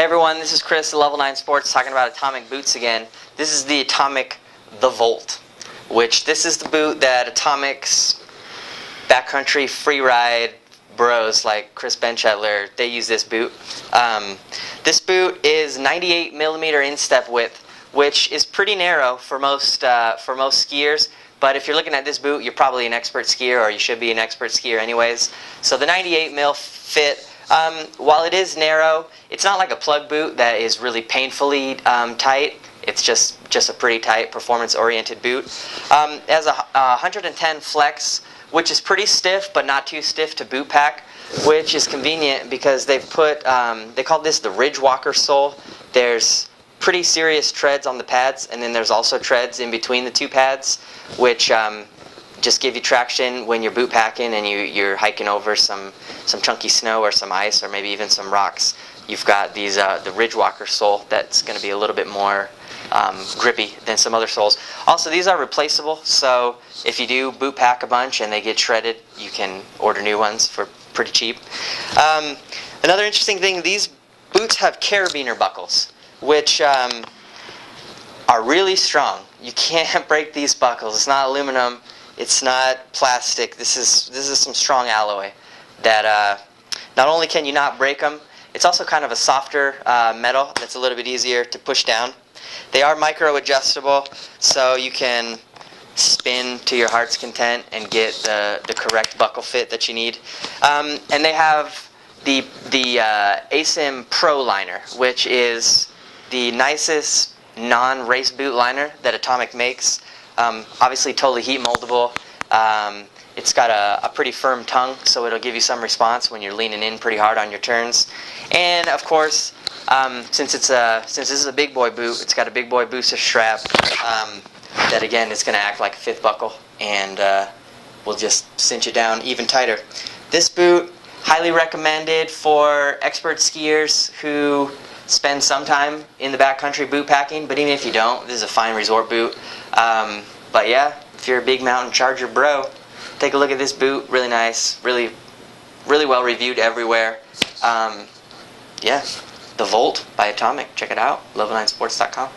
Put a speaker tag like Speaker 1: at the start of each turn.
Speaker 1: everyone, this is Chris at Level 9 Sports talking about Atomic boots again. This is the Atomic The Volt, which this is the boot that Atomic's backcountry freeride bros like Chris Bentchetler, they use this boot. This boot is 98 millimeter instep width, which is pretty narrow for most skiers. But if you're looking at this boot, you're probably an expert skier, or you should be an expert skier anyways. So the 98 mil fit, while it is narrow, it's not like a plug boot that is really painfully tight. It's just a pretty tight, performance-oriented boot. It has a 110 flex, which is pretty stiff, but not too stiff to boot pack, which is convenient because they've put, they call this the Ridge Walker sole. There's pretty serious treads on the pads, and then there's also treads in between the two pads, which just give you traction when you're boot packing and you're hiking over some chunky snow or some ice or maybe even some rocks. You've got these the Ridge Walker sole that's going to be a little bit more grippy than some other soles. Also, these are replaceable, so if you do boot pack a bunch and they get shredded, you can order new ones for pretty cheap. Another interesting thing, these boots have carabiner buckles, which are really strong. You can't break these buckles. It's not aluminum. It's not plastic. This is some strong alloy that not only can you not break them, it's also kind of a softer metal that's a little bit easier to push down. They are micro adjustable, so you can spin to your heart's content and get the correct buckle fit that you need. And they have the ASIM Pro liner, which is the nicest non-race boot liner that Atomic makes. Obviously totally heat moldable. It's got a pretty firm tongue, so it'll give you some response when you're leaning in pretty hard on your turns. And of course, since this is a big boy boot, it's got a big boy booster strap that again is going to act like a fifth buckle and will just cinch it down even tighter. This boot, highly recommended for expert skiers who spend some time in the backcountry boot packing, but even if you don't, this is a fine resort boot. But yeah, if you're a big mountain charger bro, take a look at this boot. Really nice, really well reviewed everywhere. Yeah, the Volt by Atomic. Check it out, level9sports.com.